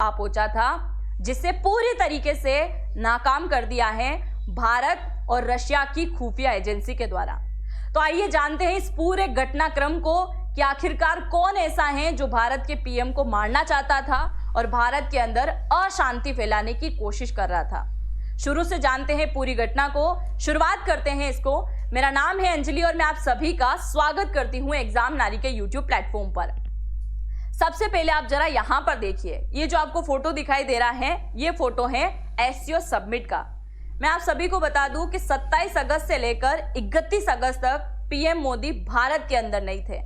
आ पहुंचा था, जिसे पूरी तरीके से नाकाम कर दिया है भारत और रशिया की खुफिया एजेंसी के द्वारा। तो आइए जानते हैं इस पूरे घटनाक्रम को कि आखिरकार कौन ऐसा है जो भारत के पीएम को मारना चाहता था और भारत के अंदर अशांति फैलाने की कोशिश कर रहा था। शुरू से जानते हैं पूरी घटना को, शुरुआत करते हैं इसको। मेरा नाम है अंजलि और मैं आप सभी का स्वागत करती हूं एग्जाम नारी के यूट्यूब प्लेटफॉर्म पर। सबसे पहले आप जरा यहां पर देखिए, ये जो आपको फोटो दिखाई दे रहा है, ये फोटो है एससीओ समिट का। मैं आप सभी को बता दूं कि 27 अगस्त से लेकर 31 अगस्त तक पीएम मोदी भारत के अंदर नहीं थे।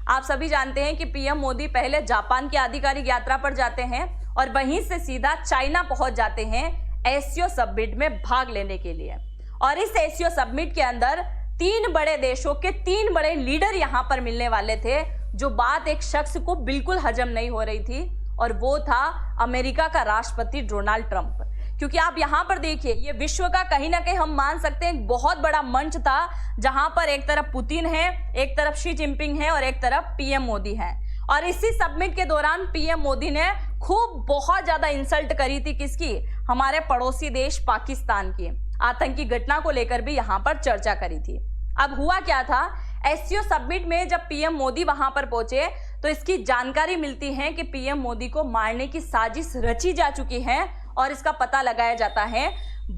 आप सभी जानते हैं कि पीएम मोदी पहले जापान की आधिकारिक यात्रा पर जाते हैं और वहीं से सीधा चाइना पहुंच जाते हैं एससीओ समिट में भाग लेने के लिए। और इस एससीओ समिट के अंदर 3 बड़े देशों के 3 बड़े लीडर यहां पर मिलने वाले थे। जो बात एक शख्स को बिल्कुल हजम नहीं हो रही थी और वो था अमेरिका का राष्ट्रपति डोनाल्ड ट्रंप। क्योंकि आप यहां पर देखिए, ये विश्व का कहीं ना कहीं हम मान सकते हैं एक बहुत बड़ा मंच था, जहां पर एक तरफ पुतिन है, एक तरफ शी जिनपिंग है और एक तरफ पीएम मोदी है। और इसी समिट के दौरान पीएम मोदी ने खूब बहुत ज्यादा इंसल्ट करी थी किसकी, हमारे पड़ोसी देश पाकिस्तान की। आतंकी घटना को लेकर भी यहां पर चर्चा करी थी। अब हुआ क्या था, एससीओ समिट में जब पीएम मोदी वहां पर पहुंचे तो इसकी जानकारी मिलती है कि पीएम मोदी को मारने की साजिश रची जा चुकी है और इसका पता लगाया जाता है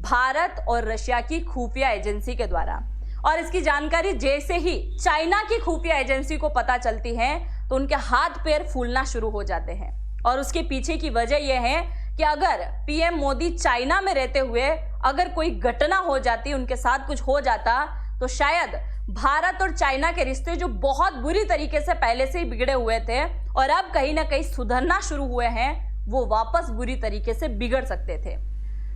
भारत और रशिया की खुफिया एजेंसी के द्वारा। और इसकी जानकारी जैसे ही चाइना की खुफिया एजेंसी को पता चलती है तो उनके हाथ पैर फूलना शुरू हो जाते हैं। और उसके पीछे की वजह यह है कि अगर पीएम मोदी चाइना में रहते हुए अगर कोई घटना हो जाती, उनके साथ कुछ हो जाता, तो शायद भारत और चाइना के रिश्ते जो बहुत बुरी तरीके से पहले से ही बिगड़े हुए थे और अब कहीं ना कहीं सुधरना शुरू हुए हैं, वो वापस बुरी तरीके से बिगड़ सकते थे।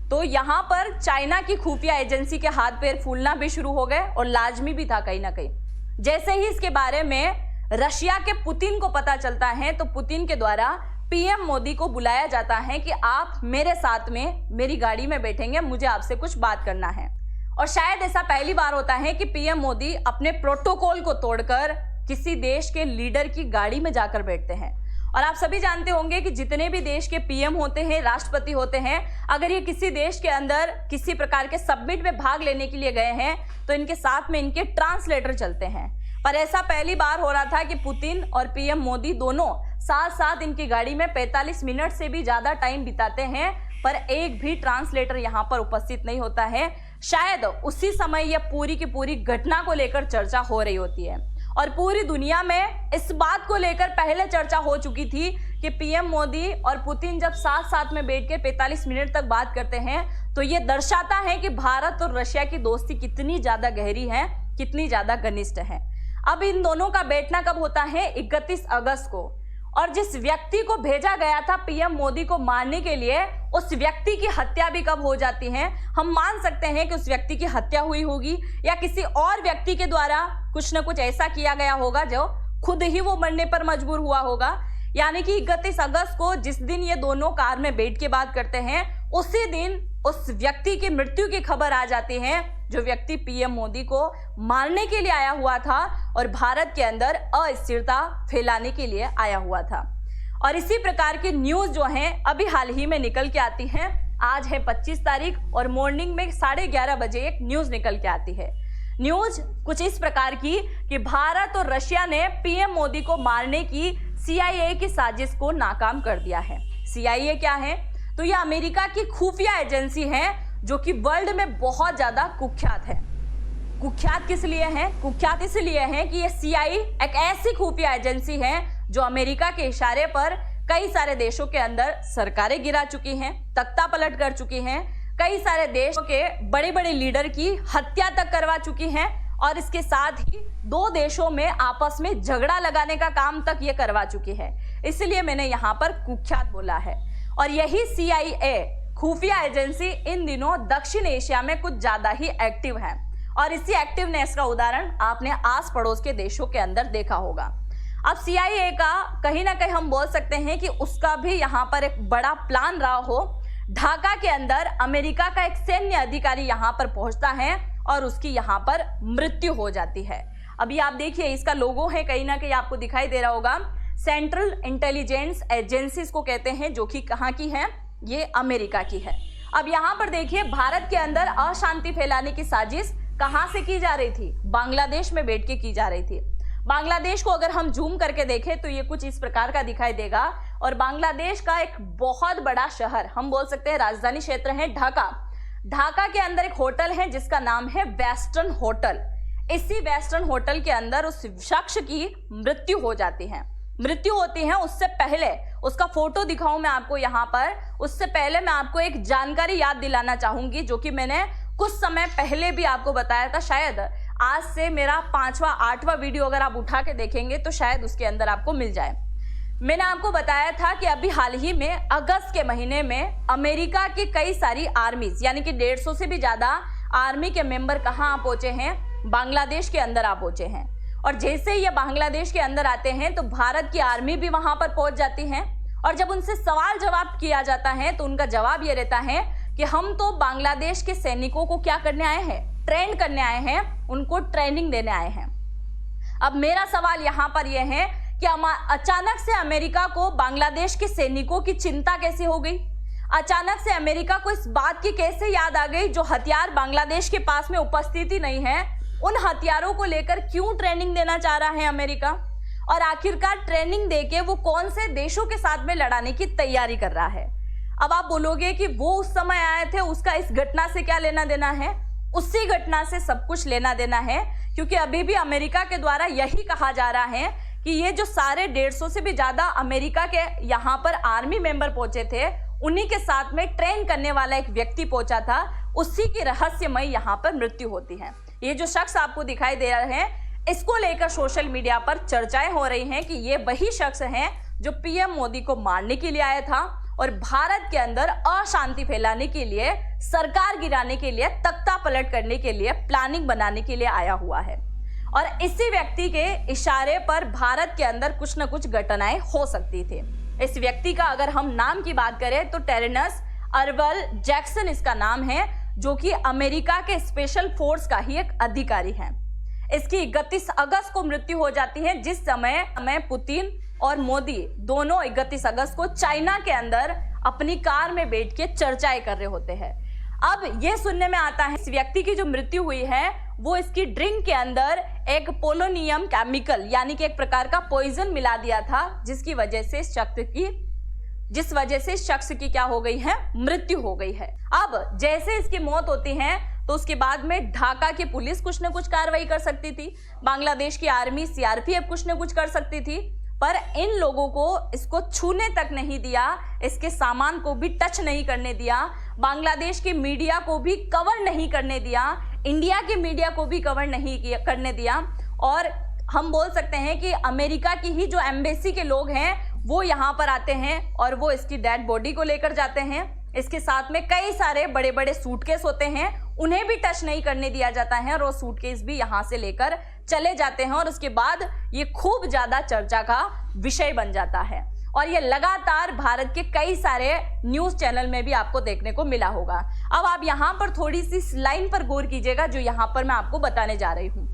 तो यहाँ पर चाइना की खुफिया एजेंसी के हाथ पैर फूलना भी शुरू हो गए और लाजमी भी था कहीं ना कहीं। जैसे ही इसके बारे में रशिया के पुतिन को पता चलता है तो पुतिन के द्वारा पीएम मोदी को बुलाया जाता है कि आप मेरे साथ में मेरी गाड़ी में बैठेंगे, मुझे आपसे कुछ बात करना है। और शायद ऐसा पहली बार होता है कि पीएम मोदी अपने प्रोटोकॉल को तोड़कर किसी देश के लीडर की गाड़ी में जाकर बैठते हैं। और आप सभी जानते होंगे कि जितने भी देश के पीएम होते हैं, राष्ट्रपति होते हैं, अगर ये किसी देश के अंदर किसी प्रकार के समिट में भाग लेने के लिए गए हैं तो इनके साथ में इनके ट्रांसलेटर चलते हैं। पर ऐसा पहली बार हो रहा था कि पुतिन और पीएम मोदी दोनों साथ साथ इनकी गाड़ी में 45 मिनट से भी ज्यादा टाइम बिताते हैं, पर एक भी ट्रांसलेटर यहाँ पर उपस्थित नहीं होता है। शायद उसी समय यह पूरी की पूरी घटना को लेकर चर्चा हो रही होती है और पूरी दुनिया में इस बात को लेकर पहले चर्चा हो चुकी थी कि पीएम मोदी और पुतिन जब साथ साथ में बैठ के 45 मिनट तक बात करते हैं तो ये दर्शाता है कि भारत और रशिया की दोस्ती कितनी ज्यादा गहरी है, कितनी ज्यादा घनिष्ठ है। अब इन दोनों का बैठना कब होता है, 31 अगस्त को। और जिस व्यक्ति को भेजा गया था पीएम मोदी को मारने के लिए, उस व्यक्ति की हत्या भी कब हो जाती है। हम मान सकते हैं कि उस व्यक्ति की हत्या हुई होगी या किसी और व्यक्ति के द्वारा कुछ न कुछ ऐसा किया गया होगा जो खुद ही वो मरने पर मजबूर हुआ होगा। यानी कि 31 अगस्त को जिस दिन ये दोनों कार में बैठ के बात करते हैं, उसी दिन उस व्यक्ति की मृत्यु की खबर आ जाती है, जो व्यक्ति पीएम मोदी को मारने के लिए आया हुआ था और भारत के अंदर अस्थिरता फैलाने के लिए आया हुआ था। और इसी प्रकार की न्यूज जो है अभी हाल ही में निकल के आती है। आज है 25 तारीख और मॉर्निंग में 11:30 बजे एक न्यूज निकल के आती है। न्यूज कुछ इस प्रकार की कि भारत और रशिया ने पीएम मोदी को मारने की CIA की साजिश को नाकाम कर दिया है। CIA क्या है, तो यह अमेरिका की खुफिया एजेंसी है जो कि वर्ल्ड में बहुत ज्यादा कुख्यात है। कुख्यात किस लिए है, कुख्यात इसलिए है कि ये CIA एक ऐसी खुफिया एजेंसी है जो अमेरिका के इशारे पर कई सारे देशों के अंदर सरकारें गिरा चुकी हैं, तख्ता पलट कर चुकी हैं, कई सारे देशों के बड़े बड़े लीडर की हत्या तक करवा चुकी हैं और इसके साथ ही 2 देशों में आपस में झगड़ा लगाने का काम तक ये करवा चुकी है। इसलिए मैंने यहाँ पर कुख्यात बोला है। और यही CIA खुफिया एजेंसी इन दिनों दक्षिण एशिया में कुछ ज्यादा ही एक्टिव है और इसी एक्टिवनेस का उदाहरण आपने आस पड़ोस के देशों के अंदर देखा होगा। अब CIA का कहीं ना कहीं हम बोल सकते हैं कि उसका भी यहाँ पर एक बड़ा प्लान रहा हो। ढाका के अंदर अमेरिका का एक सैन्य अधिकारी यहाँ पर पहुंचता है और उसकी यहाँ पर मृत्यु हो जाती है। अभी आप देखिए इसका लोगो है, कहीं ना कहीं आपको दिखाई दे रहा होगा। सेंट्रल इंटेलिजेंस एजेंसी इसको कहते हैं, जो कि कहाँ की है, ये अमेरिका की है। अब यहाँ पर देखिए, भारत के अंदर अशांति फैलाने की साजिश कहाँ से की जा रही थी, बांग्लादेश में बैठ के की जा रही थी। बांग्लादेश को अगर हम जूम करके देखें तो ये कुछ इस प्रकार का दिखाई देगा, और बांग्लादेश का एक बहुत बड़ा शहर, हम बोल सकते हैं राजधानी क्षेत्र है ढाका। ढाका के अंदर एक होटल है जिसका नाम है वेस्टर्न होटल। इसी वेस्टर्न होटल के अंदर उस शख्स की मृत्यु हो जाती है। मृत्यु होती है उससे पहले, उसका फोटो दिखाऊं मैं आपको यहाँ पर, उससे पहले मैं आपको एक जानकारी याद दिलाना चाहूंगी, जो कि मैंने कुछ समय पहले भी आपको बताया था। शायद आज से मेरा 5वां 8वां वीडियो अगर आप उठा के देखेंगे तो शायद उसके अंदर आपको मिल जाए। मैंने आपको बताया था कि अभी हाल ही में अगस्त के महीने में अमेरिका की कई सारी आर्मीज, यानी कि 150 से भी ज्यादा आर्मी के मेंबर कहाँ आ पहुंचे हैं, बांग्लादेश के अंदर आ पहुंचे हैं। और जैसे ही ये बांग्लादेश के अंदर आते हैं तो भारत की आर्मी भी वहां पर पहुंच जाती है, और जब उनसे सवाल जवाब किया जाता है तो उनका जवाब ये रहता है कि हम तो बांग्लादेश के सैनिकों को क्या करने आए हैं, ट्रेन करने आए हैं, उनको ट्रेनिंग देने आए हैं। अब मेरा सवाल यहाँ पर यह है कि अचानक से अमेरिका को बांग्लादेश के सैनिकों की चिंता कैसे हो गई, अचानक से अमेरिका को इस बात की कैसे याद आ गई, जो हथियार बांग्लादेश के पास में उपस्थित ही नहीं है, उन हथियारों को लेकर क्यों ट्रेनिंग देना चाह रहा है अमेरिका, और आखिरकार ट्रेनिंग देके वो कौन से देशों के साथ में लड़ाने की तैयारी कर रहा है। अब आप बोलोगे कि वो उस समय आए थे, उसका इस घटना से क्या लेना देना है, उसी घटना से सब कुछ लेना देना है, क्योंकि अभी भी अमेरिका के द्वारा यही कहा जा रहा है कि ये जो सारे 150 से भी ज्यादा अमेरिका के यहाँ पर आर्मी मेंबर पहुंचे थे, उन्हीं के साथ में ट्रेन करने वाला एक व्यक्ति पहुंचा था, उसी की रहस्यमय यहाँ पर मृत्यु होती है। ये जो शख्स आपको दिखाई दे रहा है, इसको लेकर सोशल मीडिया पर चर्चाएं हो रही हैं कि ये वही शख्स है जो पीएम मोदी को मारने के लिए आया था और भारत के अंदर अशांति फैलाने के लिए, सरकार गिराने के लिए, तख्ता पलट करने के लिए, प्लानिंग बनाने के लिए आया हुआ है। और इसी व्यक्ति के इशारे पर भारत के अंदर कुछ न कुछ घटनाएं हो सकती थी। इस व्यक्ति का अगर हम नाम की बात करें तो टेरेनस अर्वल जैक्सन इसका नाम है, जो कि अमेरिका के स्पेशल फोर्स का ही एक अधिकारी है। इसकी 31 अगस्त को मृत्यु हो जाती है, जिस समय पुतिन और मोदी दोनों 31 अगस्त को चाइना के अंदर अपनी कार में बैठ के चर्चाएं कर रहे होते हैं। अब यह सुनने में आता है इस व्यक्ति की जो मृत्यु हुई है वो इसकी ड्रिंक के अंदर एक पोलोनियम केमिकल, यानी कि एक प्रकार का पॉइजन मिला दिया था, जिस वजह से इस शख्स की क्या हो गई है, मृत्यु हो गई है। अब जैसे इसकी मौत होती है तो उसके बाद में ढाका की पुलिस कुछ न कुछ कार्रवाई कर सकती थी, बांग्लादेश की आर्मी सीआरपीएफ कुछ न कुछ कर सकती थी, पर इन लोगों को इसको छूने तक नहीं दिया, इसके सामान को भी टच नहीं करने दिया, बांग्लादेश की मीडिया को भी कवर नहीं करने दिया, इंडिया की मीडिया को भी कवर नहीं करने दिया। और हम बोल सकते हैं कि अमेरिका की ही जो एम्बेसी के लोग हैं वो यहाँ पर आते हैं और वो इसकी डेड बॉडी को लेकर जाते हैं। इसके साथ में कई सारे बड़े बड़े सूटकेस होते हैं, उन्हें भी टच नहीं करने दिया जाता है और वो सूटकेस भी यहाँ से लेकर चले जाते हैं, और उसके बाद ये खूब ज्यादा चर्चा का विषय बन जाता है। और ये लगातार भारत के कई सारे न्यूज चैनल में भी आपको देखने को मिला होगा। अब आप यहाँ पर थोड़ी सी लाइन पर गौर कीजिएगा जो यहाँ पर मैं आपको बताने जा रही हूँ।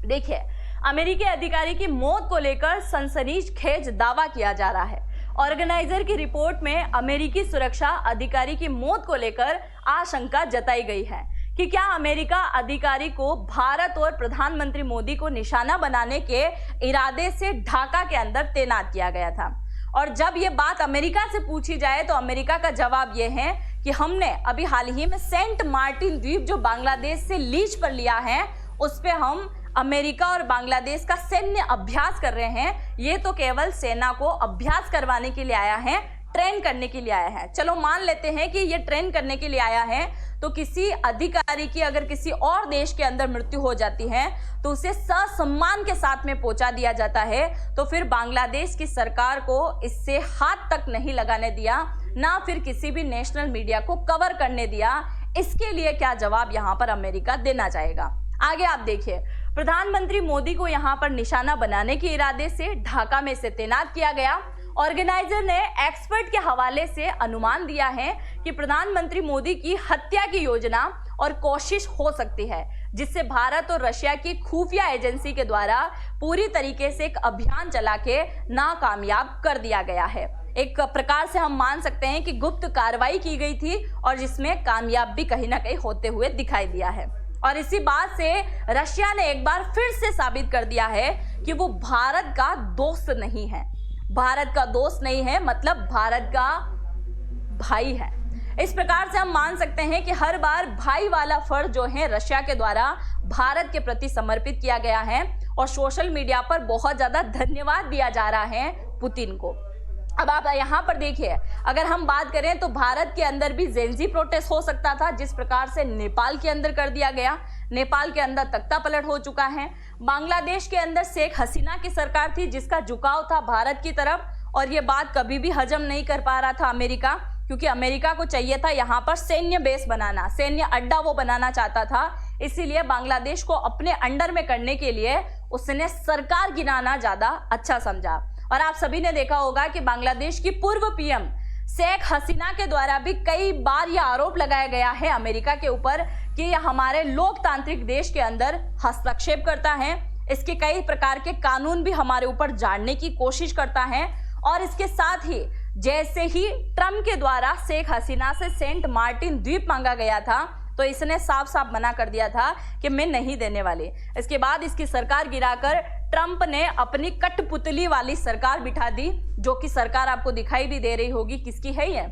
देखिए, अमेरिकी अधिकारी की मौत को लेकर सनसनीखेज दावा किया जा रहा है। ऑर्गेनाइजर की रिपोर्ट में अमेरिकी सुरक्षा अधिकारी की मौत को लेकर आशंका जताई गई है कि क्या अमेरिका अधिकारी को भारत और प्रधानमंत्री मोदी को निशाना बनाने के इरादे से ढाका के अंदर तैनात किया गया था। और जब ये बात अमेरिका से पूछी जाए तो अमेरिका का जवाब यह है कि हमने अभी हाल ही में सेंट मार्टिन द्वीप जो बांग्लादेश से लीज पर लिया है, उस पे हम अमेरिका और बांग्लादेश का सैन्य अभ्यास कर रहे हैं। ये तो केवल सेना को अभ्यास करवाने के लिए आया है, ट्रेन करने के लिए आया है। चलो मान लेते हैं कि ये ट्रेन करने के लिए आया है, तो किसी अधिकारी की अगर किसी और देश के अंदर मृत्यु हो जाती है तो उसे ससम्मान के साथ में पहुंचा दिया जाता है। तो फिर बांग्लादेश की सरकार को इससे हाथ तक नहीं लगाने दिया, ना फिर किसी भी नेशनल मीडिया को कवर करने दिया। इसके लिए क्या जवाब यहाँ पर अमेरिका देना चाहेगा? आगे आप देखिए, प्रधानमंत्री मोदी को यहाँ पर निशाना बनाने के इरादे से ढाका में से तैनात किया गया। ऑर्गेनाइजर ने एक्सपर्ट के हवाले से अनुमान दिया है कि प्रधानमंत्री मोदी की हत्या की योजना और कोशिश हो सकती है। जिससे भारत और रशिया की खुफिया एजेंसी के द्वारा पूरी तरीके से एक अभियान चला के नाकामयाब कर दिया गया है। एक प्रकार से हम मान सकते हैं कि गुप्त कार्रवाई की गई थी और जिसमें कामयाब भी कहीं ना कहीं होते हुए दिखाई दिया है। और इसी बात से रशिया ने एक बार फिर से साबित कर दिया है कि वो भारत का दोस्त नहीं है। भारत का दोस्त नहीं है मतलब भारत का भाई है। इस प्रकार से हम मान सकते हैं कि हर बार भाई वाला फर्ज जो है रशिया के द्वारा भारत के प्रति समर्पित किया गया है और सोशल मीडिया पर बहुत ज्यादा धन्यवाद दिया जा रहा है पुतिन को। अब आप यहाँ पर देखिए, अगर हम बात करें तो भारत के अंदर भी जेंजी प्रोटेस्ट हो सकता था, जिस प्रकार से नेपाल के अंदर कर दिया गया। नेपाल के अंदर तख्ता पलट हो चुका है। बांग्लादेश के अंदर शेख हसीना की सरकार थी जिसका झुकाव था भारत की तरफ, और ये बात कभी भी हजम नहीं कर पा रहा था अमेरिका, क्योंकि अमेरिका को चाहिए था यहाँ पर सैन्य बेस बनाना, सैन्य अड्डा वो बनाना चाहता था। इसीलिए बांग्लादेश को अपने अंडर में करने के लिए उसने सरकार गिराना ज्यादा अच्छा समझा। और आप सभी ने देखा होगा कि बांग्लादेश की पूर्व पीएम शेख हसीना के द्वारा भी कई बार यह आरोप लगाया गया है अमेरिका के ऊपर कि यह हमारे लोकतांत्रिक देश के अंदर हस्तक्षेप करता है। इसके कई प्रकार के कानून भी हमारे ऊपर झाड़ने की कोशिश करता है। और इसके साथ ही जैसे ही ट्रंप के द्वारा शेख हसीना से सेंट मार्टिन द्वीप मांगा गया था तो इसने साफ साफ मना कर दिया था कि मैं नहीं देने वाली। इसके बाद इसकी सरकार गिराकर ट्रंप ने अपनी कठपुतली वाली सरकार बिठा दी, जो कि सरकार आपको दिखाई भी दे रही होगी किसकी है ये,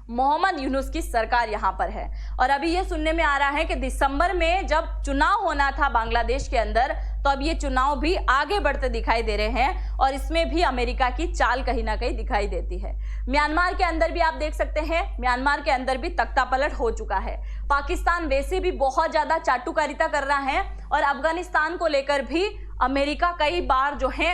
मोहम्मद यूनुस की सरकार यहाँ पर है। और अभी ये सुनने में आ रहा है कि दिसंबर में जब चुनाव होना था बांग्लादेश के अंदर, तो अब ये चुनाव भी आगे बढ़ते दिखाई दे रहे हैं और इसमें भी अमेरिका की चाल कहीं ना कहीं दिखाई देती है। म्यांमार के अंदर भी आप देख सकते हैं, म्यांमार के अंदर भी तख्तापलट हो चुका है। पाकिस्तान वैसे भी बहुत ज्यादा चाटुकारिता कर रहा है और अफगानिस्तान को लेकर भी अमेरिका कई बार जो है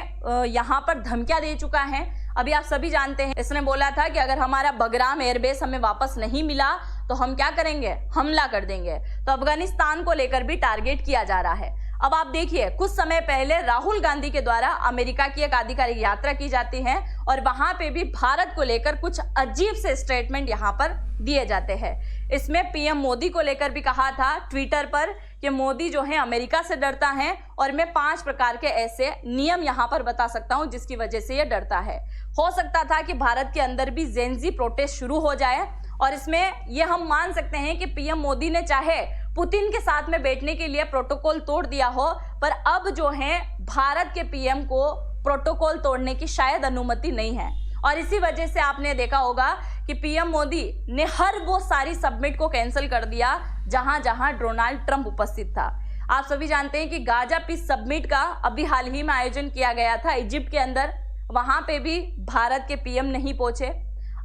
यहाँ पर धमकियां दे चुका है। अभी आप सभी जानते हैं, इसने बोला था कि अगर हमारा बगराम एयरबेस हमें वापस नहीं मिला तो हम क्या करेंगे, हमला कर देंगे। तो अफगानिस्तान को लेकर भी टारगेट किया जा रहा है। अब आप देखिए, कुछ समय पहले राहुल गांधी के द्वारा अमेरिका की एक आधिकारिक यात्रा की जाती है और वहां पे भी भारत को लेकर कुछ अजीब से स्टेटमेंट यहां पर दिए जाते हैं। इसमें पीएम मोदी को लेकर भी कहा था ट्विटर पर कि मोदी जो है अमेरिका से डरता है और मैं 5 प्रकार के ऐसे नियम यहां पर बता सकता हूं जिसकी वजह से ये डरता है। हो सकता था कि भारत के अंदर भी जेंजी प्रोटेस्ट शुरू हो जाए और इसमें ये हम मान सकते हैं कि पीएम मोदी ने चाहे पुतिन के साथ में बैठने के लिए प्रोटोकॉल तोड़ दिया हो, पर अब जो है भारत के पीएम को प्रोटोकॉल तोड़ने की शायद अनुमति नहीं है। और इसी वजह से आपने देखा होगा कि पीएम मोदी ने हर वो सारी सबमिट को कैंसिल कर दिया जहां जहां डोनाल्ड ट्रंप उपस्थित था। आप सभी जानते हैं कि गाजा पीस सबमिट का अभी हाल ही में आयोजन किया गया था इजिप्ट के अंदर, वहां पे भी भारत के पीएम नहीं पहुंचे।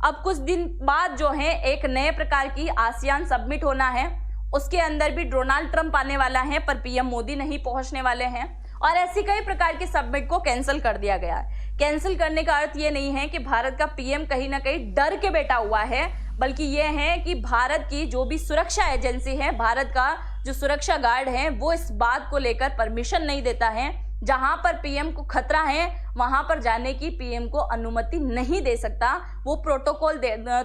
अब कुछ दिन बाद जो है एक नए प्रकार की आसियान सबमिट होना है, उसके अंदर भी डोनाल्ड ट्रंप आने वाला है पर पीएम मोदी नहीं पहुंचने वाले हैं। और ऐसी कई प्रकार की सबमिट को कैंसिल कर दिया गया। कैंसिल करने का अर्थ ये नहीं है कि भारत का पीएम कहीं ना कहीं डर के बैठा हुआ है, बल्कि ये है कि भारत की जो भी सुरक्षा एजेंसी है, भारत का जो सुरक्षा गार्ड है, वो इस बात को लेकर परमिशन नहीं देता है। जहां पर पीएम को खतरा है वहां पर जाने की पीएम को अनुमति नहीं दे सकता, वो प्रोटोकॉल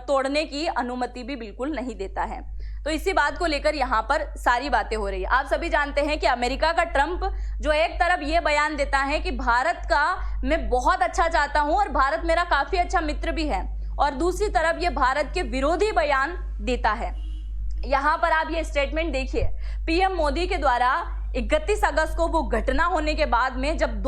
तोड़ने की अनुमति भी बिल्कुल नहीं देता है। तो इसी बात को लेकर यहाँ पर सारी बातें हो रही है। आप सभी जानते हैं कि अमेरिका का ट्रंप जो एक तरफ ये बयान देता है कि भारत का मैं बहुत अच्छा चाहता हूं और भारत मेरा काफी अच्छा मित्र भी है, और दूसरी तरफ ये भारत के विरोधी बयान देता है। यहाँ पर आप ये स्टेटमेंट देखिए, पीएम मोदी के द्वारा 31 अगस्त को वो घटना होने के बाद में जब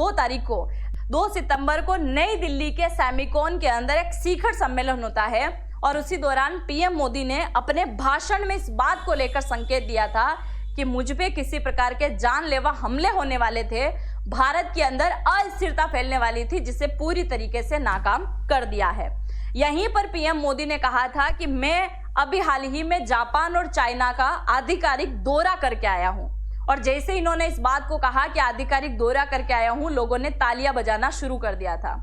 2 सितंबर को नई दिल्ली के सैमिकोन के अंदर एक शिखर सम्मेलन होता है और उसी दौरान पीएम मोदी ने अपने भाषण में इस बात को लेकर संकेत दिया था कि मुझ पे किसी प्रकार के जानलेवा हमले होने वाले थे, भारत के अंदर अस्थिरता फैलने वाली थी, जिसे पूरी तरीके से नाकाम कर दिया है। यहीं पर पीएम मोदी ने कहा था कि मैं अभी हाल ही में जापान और चाइना का आधिकारिक दौरा करके आया हूं, और जैसे इन्होंने इस बात को कहा कि आधिकारिक दौरा करके आया हूं, लोगों ने तालियां बजाना शुरू कर दिया था।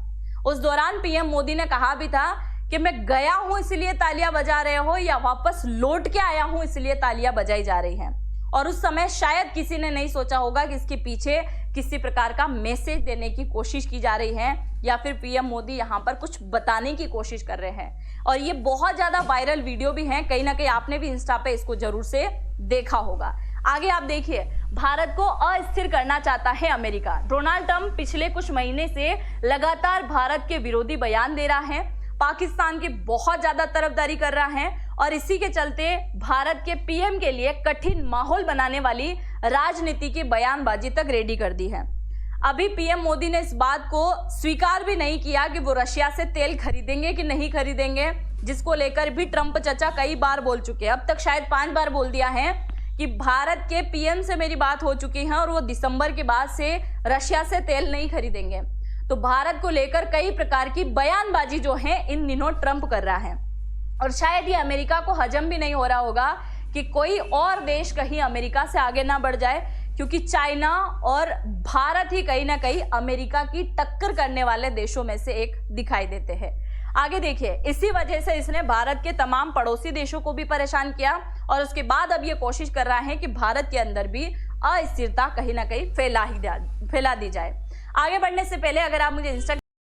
उस दौरान पीएम मोदी ने कहा भी था कि मैं गया हूं इसलिए तालियां बजा रहे हो, या वापस लौट के आया हूं इसलिए तालियां बजाई जा रही हैं। और उस समय शायद किसी ने नहीं सोचा होगा कि इसके पीछे किसी प्रकार का मैसेज देने की कोशिश की जा रही है, या फिर पीएम मोदी यहाँ पर कुछ बताने की कोशिश कर रहे हैं। और ये बहुत ज्यादा वायरल वीडियो भी है, कहीं ना कहीं आपने भी इंस्टा पे इसको जरूर से देखा होगा। आगे आप देखिए, भारत को अस्थिर करना चाहता है अमेरिका। डोनाल्ड ट्रंप पिछले कुछ महीने से लगातार भारत के विरोधी बयान दे रहा है, पाकिस्तान की बहुत ज्यादा तरफदारी कर रहा है और इसी के चलते भारत के पीएम के लिए कठिन माहौल बनाने वाली राजनीति की बयानबाजी तक रेडी कर दी है। अभी पीएम मोदी ने इस बात को स्वीकार भी नहीं किया कि वो रशिया से तेल खरीदेंगे कि नहीं खरीदेंगे, जिसको लेकर भी ट्रंप चचा कई बार बोल चुके हैं। अब तक शायद 5 बार बोल दिया है कि भारत के पीएम से मेरी बात हो चुकी है और वो दिसंबर के बाद से रशिया से तेल नहीं खरीदेंगे। तो भारत को लेकर कई प्रकार की बयानबाजी जो है इन दिनों ट्रंप कर रहा है और शायद ये अमेरिका को हजम भी नहीं हो रहा होगा कि कोई और देश कहीं अमेरिका से आगे ना बढ़ जाए, क्योंकि चाइना और भारत ही कहीं ना कहीं अमेरिका की टक्कर करने वाले देशों में से एक दिखाई देते हैं। आगे देखिए, इसी वजह से इसने भारत के तमाम पड़ोसी देशों को भी परेशान किया और उसके बाद अब ये कोशिश कर रहा है कि भारत के अंदर भी अस्थिरता कहीं ना कहीं फैला दी जाए। आगे बढ़ने से पहले अगर आप मुझे इंस्टाग्राम